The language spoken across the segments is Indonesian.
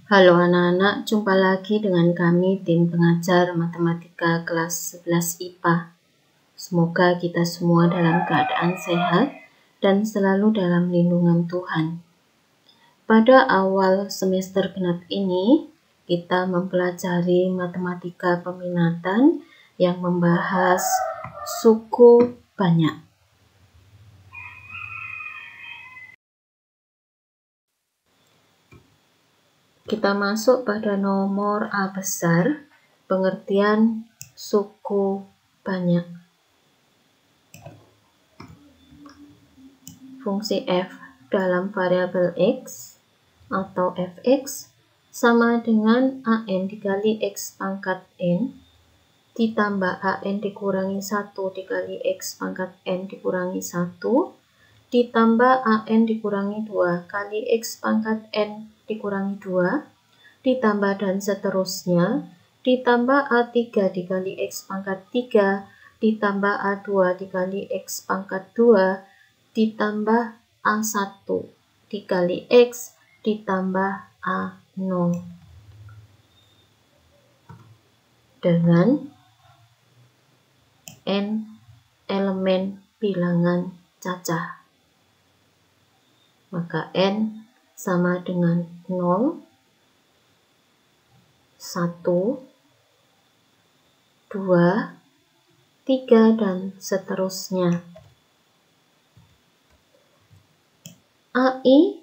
Halo anak-anak, jumpa lagi dengan kami tim pengajar matematika kelas 11 IPA. Semoga kita semua dalam keadaan sehat dan selalu dalam lindungan Tuhan. Pada awal semester genap ini, kita mempelajari matematika peminatan yang membahas suku banyak. Kita masuk pada nomor A besar, pengertian suku banyak. Fungsi f dalam variabel x atau fx sama dengan an dikali x pangkat n ditambah an dikurangi 1 dikali x pangkat n dikurangi 1 ditambah an dikurangi 2 kali x pangkat n dikurangi 2 ditambah dan seterusnya ditambah a3 dikali x pangkat 3 ditambah a2 dikali x pangkat 2 ditambah a1 dikali x ditambah a0 dengan n elemen bilangan cacah. Maka n sama dengan 0, 1, 2, 3, dan seterusnya. AI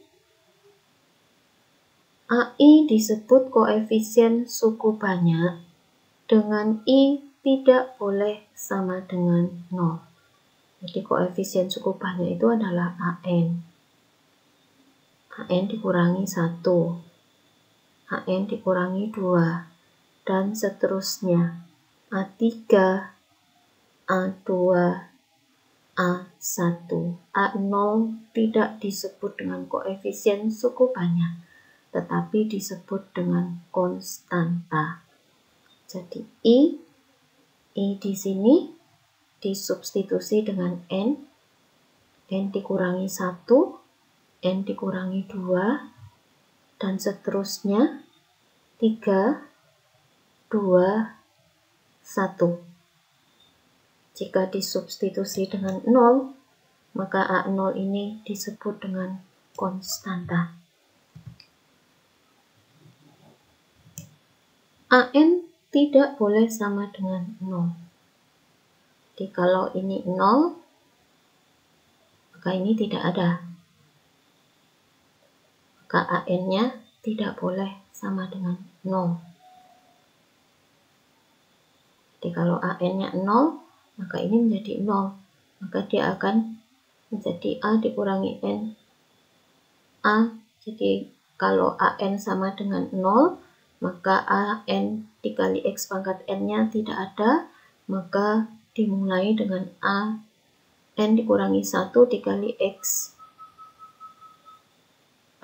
disebut koefisien suku banyak dengan I tidak boleh sama dengan 0. Jadi koefisien suku banyak itu adalah AN. AN dikurangi 1. AN dikurangi 2. Dan seterusnya. A3, A2, A1. A0 tidak disebut dengan koefisien suku banyak, tetapi disebut dengan konstanta. Jadi I di sini disubstitusi dengan N dikurangi 1, N dikurangi 2, dan seterusnya 3, 2, 1. Jika disubstitusi dengan 0, maka A0 ini disebut dengan konstanta. AN tidak boleh sama dengan 0. Jadi kalau ini 0, maka ini tidak ada. Maka AN-nya tidak boleh sama dengan 0. Jadi kalau AN-nya 0, maka ini menjadi 0. Maka dia akan menjadi A dikurangi N. A, jadi kalau AN sama dengan 0, maka AN dikali X pangkat N-nya tidak ada. Maka dimulai dengan A N dikurangi 1 dikali X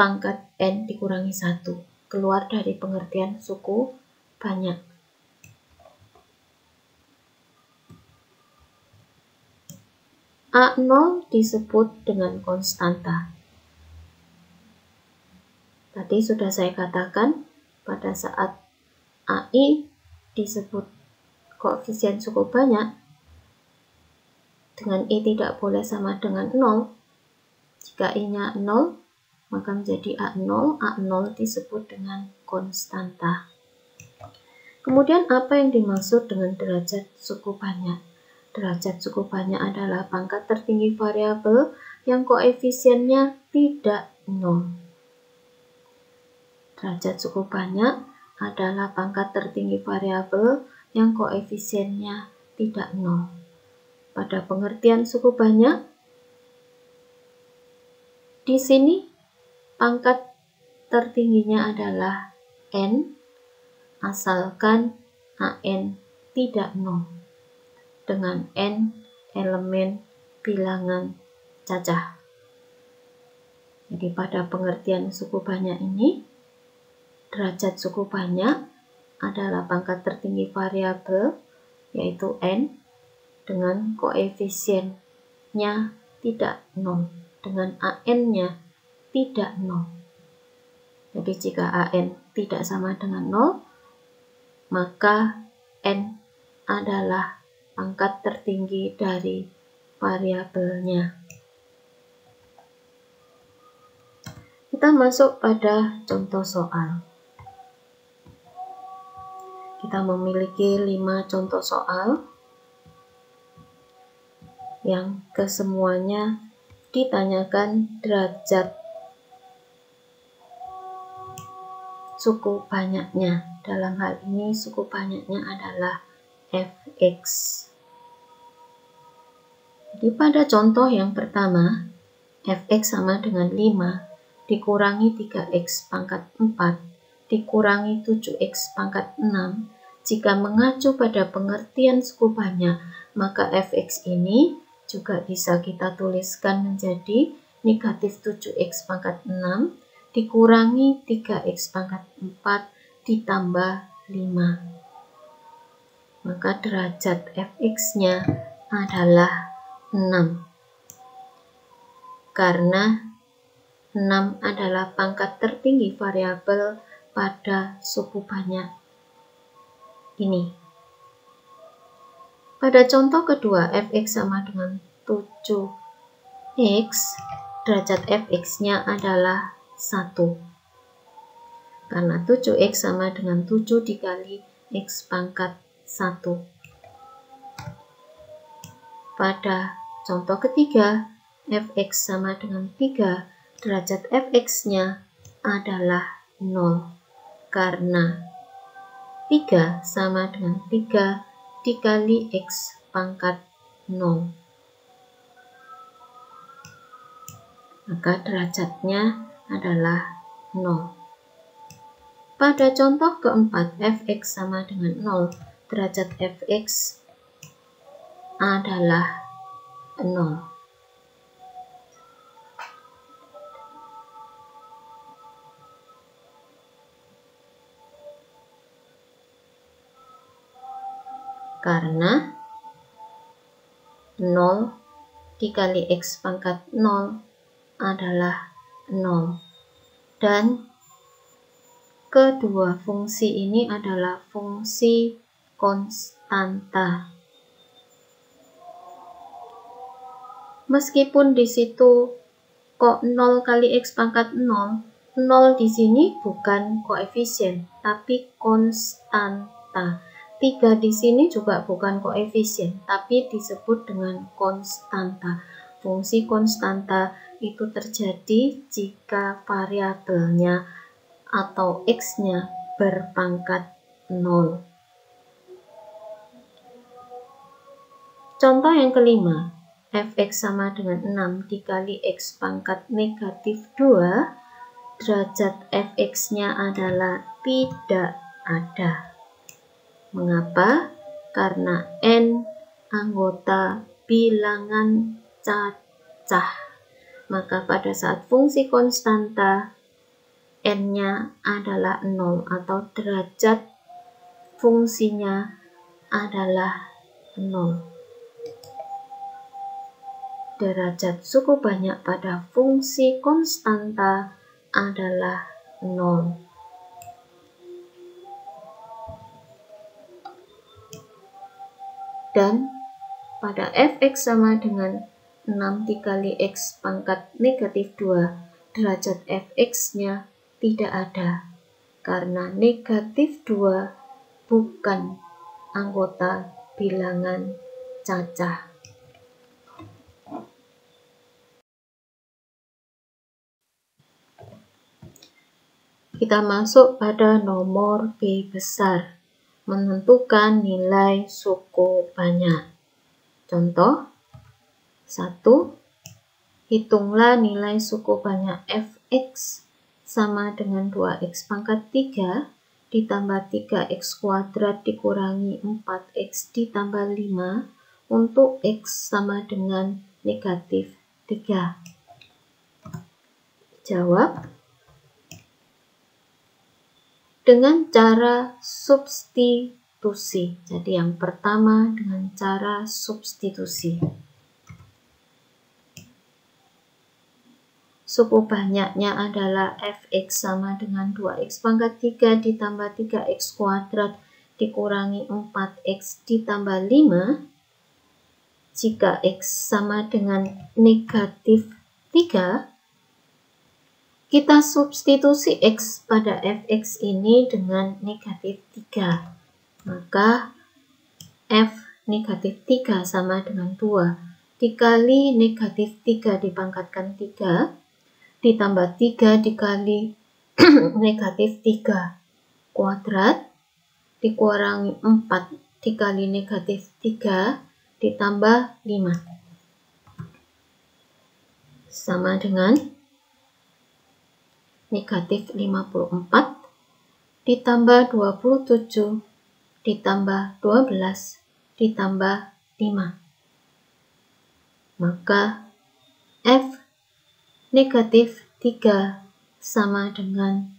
pangkat N dikurangi 1. Keluar dari pengertian suku banyak. A0 disebut dengan konstanta. Tadi sudah saya katakan pada saat AI disebut koefisien suku banyak, dengan I tidak boleh sama dengan 0. Jika I-nya 0, maka menjadi A0. A0 disebut dengan konstanta. Kemudian apa yang dimaksud dengan derajat suku banyak? Derajat suku banyak adalah pangkat tertinggi variabel yang koefisiennya tidak 0. Derajat suku banyak adalah pangkat tertinggi variabel yang koefisiennya tidak 0. Pada pengertian suku banyak, di sini pangkat tertingginya adalah N, asalkan AN tidak 0, dengan N elemen bilangan cacah. Jadi pada pengertian suku banyak ini, derajat suku banyak adalah pangkat tertinggi variabel, yaitu N, dengan koefisiennya tidak 0, dengan AN-nya tidak 0. Jadi jika AN tidak sama dengan 0, maka n adalah pangkat tertinggi dari variabelnya. Kita masuk pada contoh soal. Kita memiliki 5 contoh soal yang kesemuanya ditanyakan derajat suku banyaknya. Dalam hal ini suku banyaknya adalah fx. Jadi pada contoh yang pertama, fx sama dengan 5 dikurangi 3x pangkat 4 dikurangi 7x pangkat 6. Jika mengacu pada pengertian suku banyak, maka fx ini juga bisa kita tuliskan menjadi negatif 7x pangkat 6 dikurangi 3x pangkat 4 ditambah 5. Maka derajat fx-nya adalah 6. Karena 6 adalah pangkat tertinggi variabel pada suku banyak ini. Pada contoh kedua, fx sama dengan 7x, derajat fx-nya adalah 1. Karena 7x sama dengan 7 dikali x pangkat 1. Pada contoh ketiga, fx sama dengan 3, derajat fx-nya adalah 0. Karena 3 sama dengan 3 dikali x pangkat 0. Maka derajatnya adalah 0. Pada contoh keempat, fx sama dengan 0, derajat fx adalah 0. Karena 0 dikali x pangkat 0 adalah 0. Dan kedua fungsi ini adalah fungsi konstanta. Meskipun di situ kok 0 kali x pangkat 0, 0 di sini bukan koefisien, tapi konstanta. 3 di sini juga bukan koefisien, tapi disebut dengan konstanta. Fungsi konstanta itu terjadi jika variabelnya atau x-nya berpangkat 0. Contoh yang kelima, fx sama dengan 6 dikali x pangkat negatif 2, derajat fx-nya adalah tidak ada. Mengapa? Karena n anggota bilangan cacah. Maka pada saat fungsi konstanta, n-nya adalah 0 atau derajat fungsinya adalah 0. Derajat suku banyak pada fungsi konstanta adalah 0. Dan pada fx sama dengan 6 dikali x pangkat negatif 2, derajat fx-nya tidak ada. Karena negatif 2 bukan anggota bilangan cacah. Kita masuk pada nomor B besar. Menentukan nilai suku banyak. Contoh 1. Hitunglah nilai suku banyak fx sama dengan 2x pangkat 3 ditambah 3x kuadrat dikurangi 4x ditambah 5 untuk x sama dengan negatif 3. Jawab dengan cara substitusi. Jadi yang pertama dengan cara substitusi. suku banyaknya adalah fx sama dengan 2x pangkat 3 ditambah 3x kuadrat dikurangi 4x ditambah 5. Jika x sama dengan negatif 3, kita substitusi x pada fx ini dengan negatif 3. Maka f negatif 3 sama dengan 2 dikali negatif 3 dipangkatkan 3 ditambah 3 dikali negatif 3 kuadrat dikurangi 4 dikali negatif 3 ditambah 5 sama dengan negatif 54 ditambah 27 ditambah 12 ditambah 5. Maka f negatif 3 sama dengan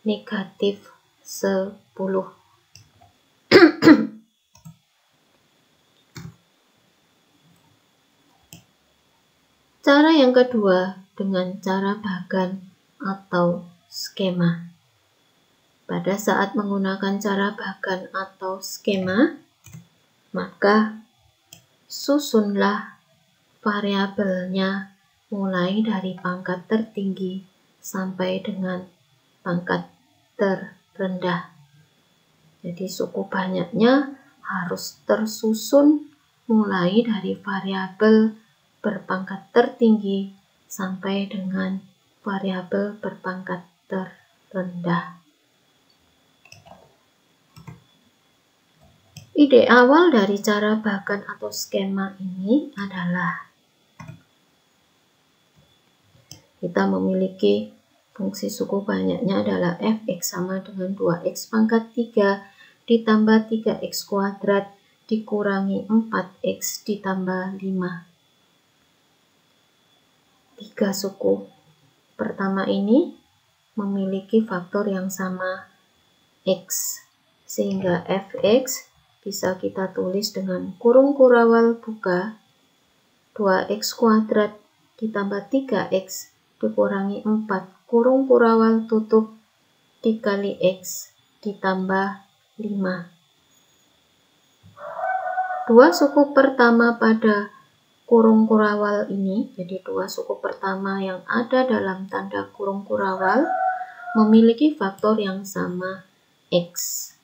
negatif 10. Cara yang kedua dengan cara bagan atau skema. Pada saat menggunakan cara bagan atau skema, maka susunlah variabelnya mulai dari pangkat tertinggi sampai dengan pangkat terendah. Jadi suku banyaknya harus tersusun mulai dari variabel berpangkat tertinggi sampai dengan variabel berpangkat terendah. Ide awal dari cara bagan atau skema ini adalah kita memiliki fungsi suku banyaknya adalah fx sama dengan 2x pangkat 3 ditambah 3x kuadrat dikurangi 4x ditambah 5. 3 suku pertama ini memiliki faktor yang sama x, sehingga fx bisa kita tulis dengan kurung kurawal buka 2x kuadrat ditambah 3x dikurangi 4 kurung kurawal tutup dikali x ditambah 5. Dua suku pertama pada kurung kurawal ini, jadi dua suku pertama yang ada dalam tanda kurung kurawal memiliki faktor yang sama x,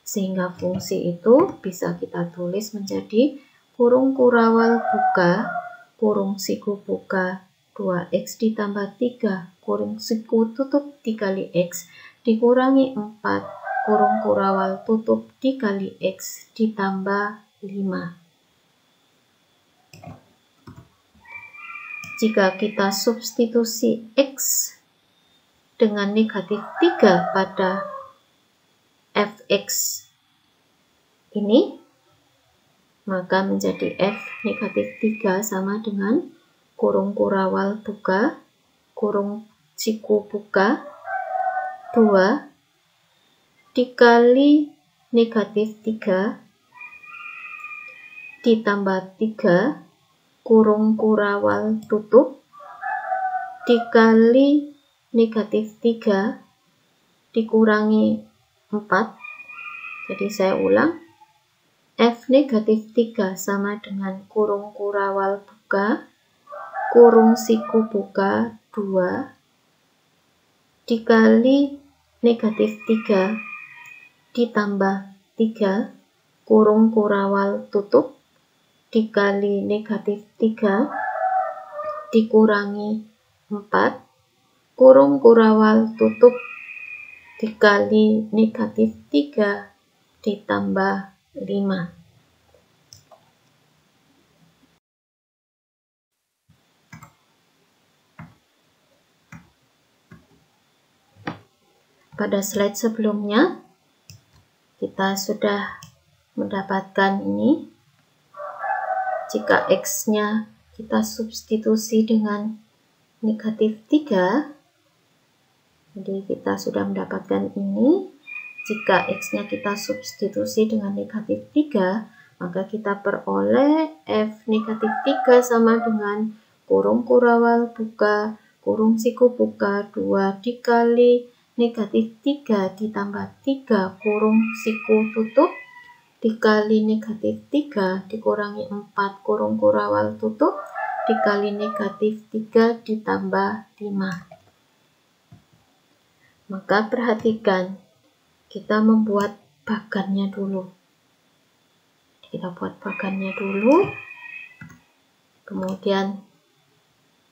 sehingga fungsi itu bisa kita tulis menjadi kurung kurawal buka kurung siku buka 2x ditambah 3 kurung siku tutup dikali x dikurangi 4 kurung kurawal tutup dikali x ditambah 5. Jika kita substitusi x dengan negatif 3 pada fx ini, maka menjadi f negatif 3 sama dengan kurung kurawal buka kurung siku buka 2 dikali negatif 3 ditambah 3 kurung kurawal tutup dikali negatif 3 dikurangi 4. Jadi saya ulang, f negatif 3 sama dengan kurung kurawal buka kurung siku buka 2 dikali negatif 3 ditambah 3 kurung kurawal tutup dikali negatif 3 dikurangi 4 kurung kurawal tutup dikali negatif 3 ditambah 5. Pada slide sebelumnya kita sudah mendapatkan ini. Jika x-nya kita substitusi dengan negatif 3, jadi kita sudah mendapatkan ini. Jika x-nya kita substitusi dengan negatif 3, maka kita peroleh f negatif 3 sama dengan kurung kurawal buka kurung siku buka 2 dikali negatif 3 ditambah 3 kurung siku tutup dikali negatif 3 dikurangi 4 kurung kurawal tutup dikali negatif 3 ditambah 5. Maka perhatikan, kita membuat bagannya dulu. Kita buat bagannya dulu, kemudian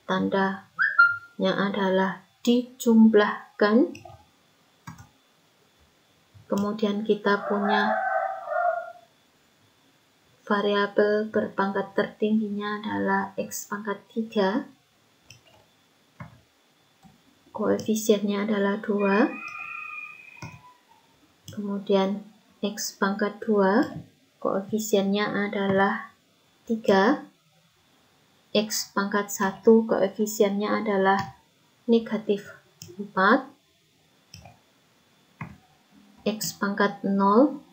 tandanya adalah dijumlahkan. Kemudian kita punya variabel berpangkat tertingginya adalah X pangkat 3. Koefisiennya adalah 2. Kemudian X pangkat 2, koefisiennya adalah 3. X pangkat 1, koefisiennya adalah negatif 4. X pangkat 0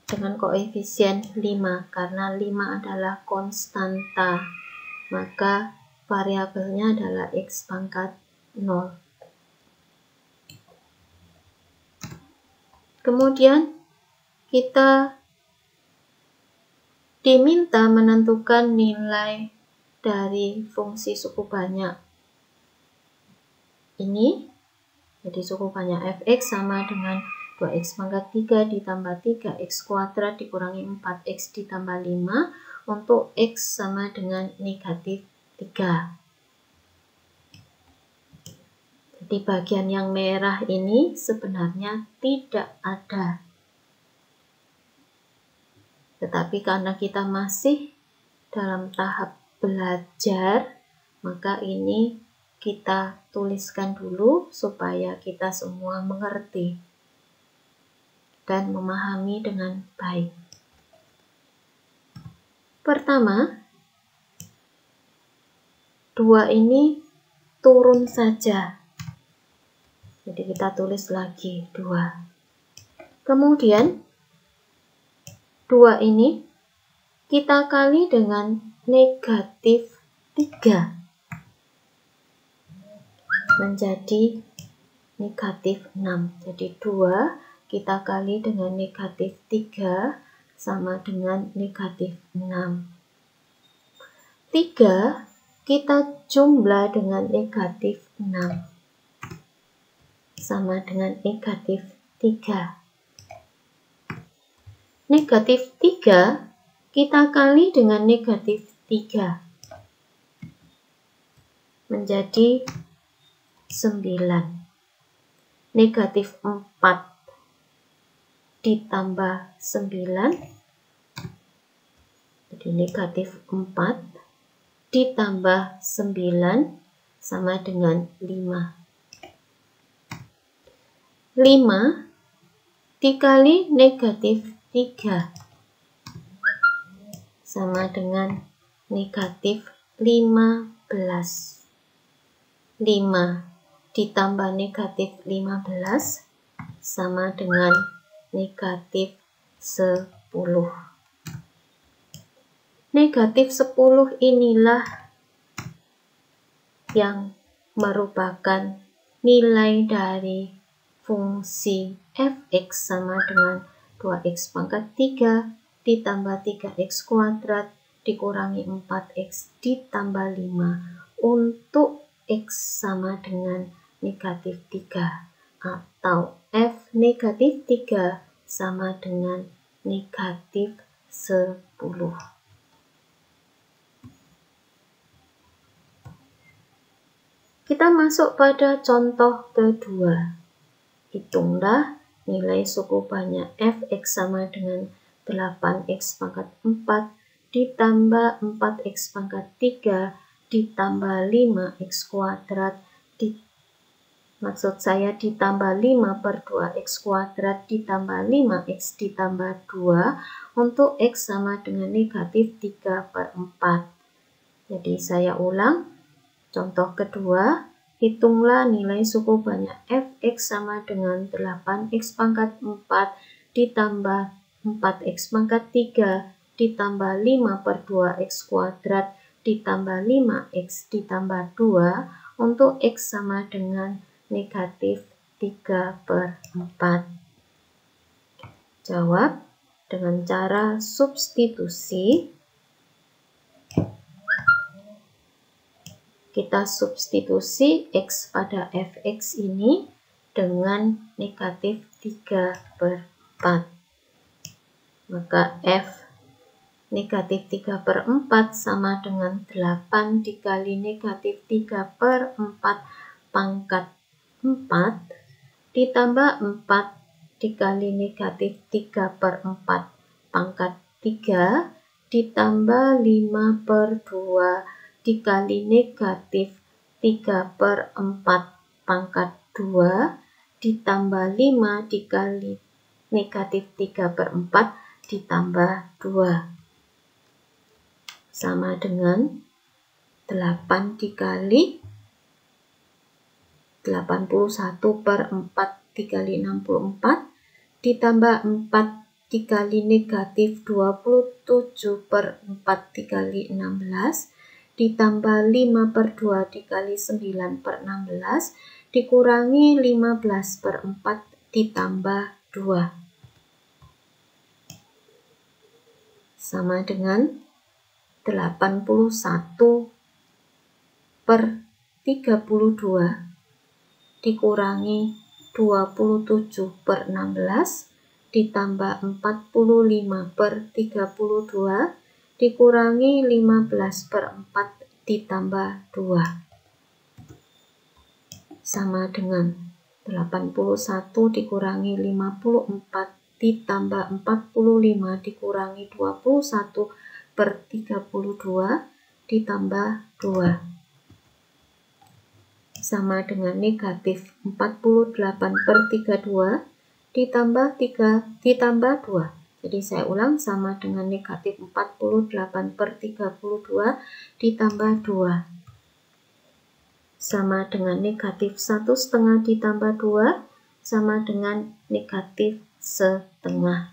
dengan koefisien 5, karena 5 adalah konstanta, maka variabelnya adalah X pangkat 0. Kemudian kita diminta menentukan nilai dari fungsi suku banyak ini. Jadi suku banyak fx sama dengan 2x pangkat 3 ditambah 3x kuadrat dikurangi 4x ditambah 5 untuk x sama dengan negatif 3. Di bagian yang merah ini sebenarnya tidak ada. Tetapi karena kita masih dalam tahap belajar, maka ini kita tuliskan dulu supaya kita semua mengerti dan memahami dengan baik. Pertama, 2 ini turun saja. Jadi kita tulis lagi 2. Kemudian 2 ini kita kali dengan negatif 3 menjadi negatif 6. Jadi 2 kita kali dengan negatif 3 sama dengan negatif 6. 3 kita jumlah dengan negatif 6 sama dengan negatif 3. Negatif 3 kita kali dengan negatif 3 menjadi 9. Negatif 4 ditambah 9, jadi negatif 4 ditambah 9 sama dengan 5. 5 dikali negatif 3 sama dengan negatif 15. 5 ditambah negatif 15 sama dengan negatif 10. Negatif 10 inilah yang merupakan nilai dari fungsi fx sama dengan 2x pangkat 3 ditambah 3x kuadrat dikurangi 4x ditambah 5 untuk x sama dengan negatif 3 atau f negatif 3 sama dengan negatif 10. Kita masuk pada contoh kedua. Hitunglah nilai suku banyak fx sama dengan 8x pangkat 4 ditambah 4x pangkat 3 ditambah 5x kuadrat maksud saya ditambah 5 per 2x kuadrat ditambah 5x ditambah 2 untuk x sama dengan negatif 3 per 4. Jadi saya ulang, contoh kedua, hitunglah nilai suku banyak fx sama dengan 8x pangkat 4 ditambah 4x pangkat 3 ditambah 5 per 2x kuadrat ditambah 5x ditambah 2 untuk x sama dengan negatif 3/4. Jawab dengan cara substitusi. Kita substitusi x pada fx ini dengan negatif 3/4. Maka f negatif 3/4 sama dengan 8 dikali negatif 3/4 pangkat 4 ditambah 4 dikali negatif 3/4 pangkat 3 ditambah 5/2 dikali negatif 3/4 pangkat 2 ditambah 5 dikali negatif 3/4 ditambah 2 sama dengan 8 dikali 81/4 dikali 64 ditambah 4 dikali negatif 27/4 dikali 16 ditambah 5/2 dikali 9/16 dikurangi 15/4 ditambah 2 sama dengan 81/32 dikurangi 27/16 ditambah 45/32 dikurangi 15/4 ditambah 2 sama dengan 81 dikurangi 54 ditambah 45 dikurangi 21/32 ditambah 2 sama dengan negatif 48/32 ditambah 2. Jadi saya ulang, sama dengan negatif 48/32 ditambah 2 sama dengan negatif 1/2 ditambah 2 sama dengan negatif 1/2.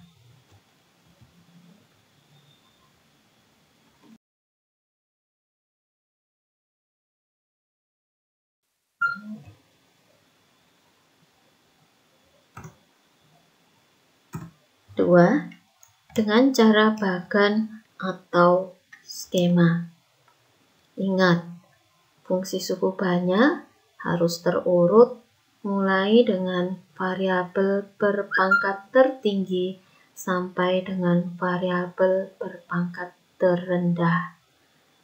Dua, dengan cara bagan atau skema. Ingat, fungsi suku banyak harus terurut mulai dengan variabel berpangkat tertinggi sampai dengan variabel berpangkat terendah.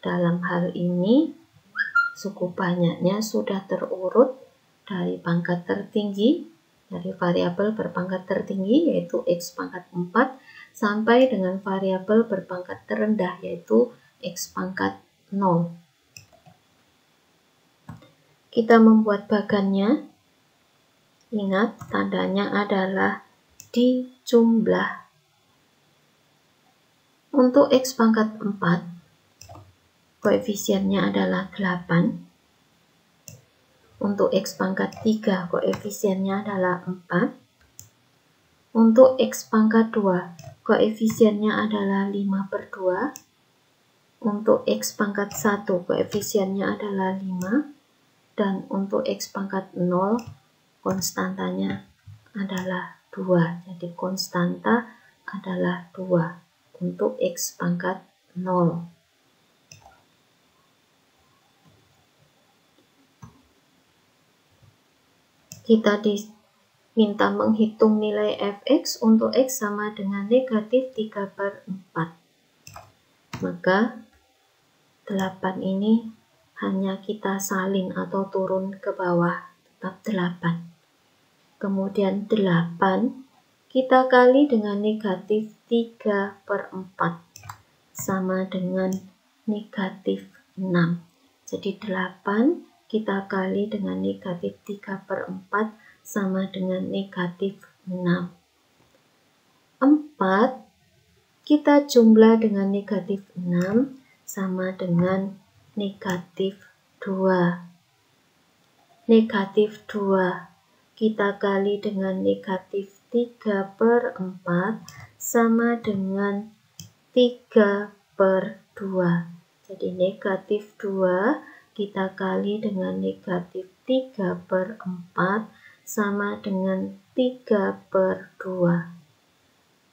Dalam hal ini, suku banyaknya sudah terurut dari pangkat tertinggi, dari variabel berpangkat tertinggi yaitu x pangkat 4 sampai dengan variabel berpangkat terendah yaitu x pangkat 0. Kita membuat bagannya. Ingat, tandanya adalah dijumlah. Untuk x pangkat 4, koefisiennya adalah 8. Untuk x pangkat 3, koefisiennya adalah 4. Untuk x pangkat 2, koefisiennya adalah 5/2. Untuk x pangkat 1, koefisiennya adalah 5. Dan untuk x pangkat 0, konstantanya adalah 2. Jadi konstanta adalah 2 untuk x pangkat 0. Kita diminta menghitung nilai fx untuk x sama dengan negatif 3/4. Maka 8 ini hanya kita salin atau turun ke bawah, tetap 8. Kemudian 8 kita kali dengan negatif 3/4 sama dengan negatif 6. Jadi 8 kita kali dengan negatif 3/4 sama dengan negatif 6. 4 kita jumlah dengan negatif 6 sama dengan negatif 2. Negatif 2 kita kali dengan negatif 3/4 sama dengan 3/2. Jadi negatif 2 kita kali dengan negatif 3/4 sama dengan 3/2.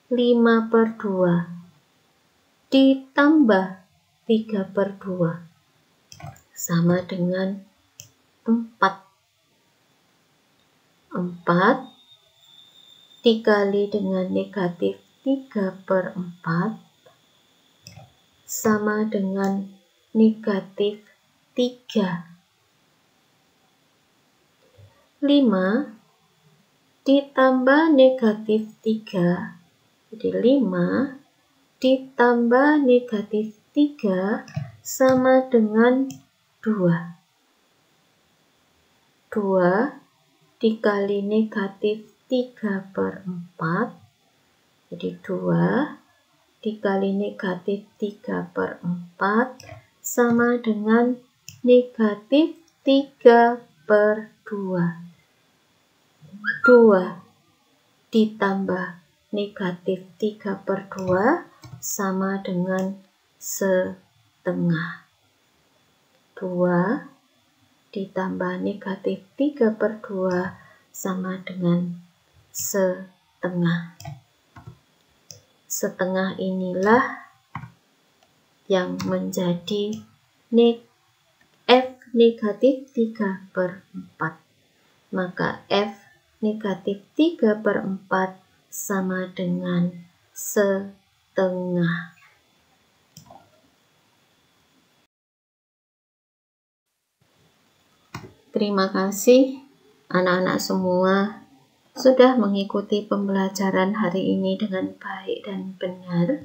5/2 ditambah 3/2 sama dengan 4. 4 dikali dengan negatif 3/4 sama dengan negatif 3. 5 ditambah negatif 3, jadi 5 ditambah negatif 3 sama dengan 2. 2 dikali negatif 3/4, jadi 2 dikali negatif 3/4 sama dengan negatif 3/2. 2 ditambah negatif 3/2 sama dengan setengah. 2 ditambah negatif 3/2 sama dengan setengah. Setengah inilah yang menjadi F negatif 3/4. Maka F negatif 3/4 sama dengan setengah. Terima kasih anak-anak semua sudah mengikuti pembelajaran hari ini dengan baik dan benar.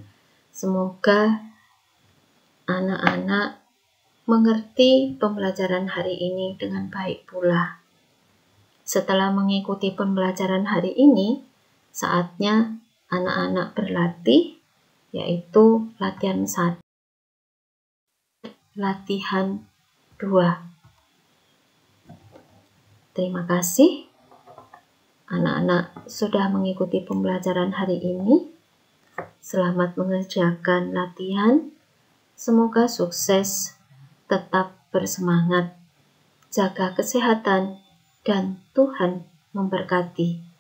Semoga anak-anak mengerti pembelajaran hari ini dengan baik pula. Setelah mengikuti pembelajaran hari ini, saatnya anak-anak berlatih, yaitu latihan 1, latihan 2. Terima kasih. Anak-anak sudah mengikuti pembelajaran hari ini. Selamat mengerjakan latihan. Semoga sukses, tetap bersemangat, jaga kesehatan, dan Tuhan memberkati.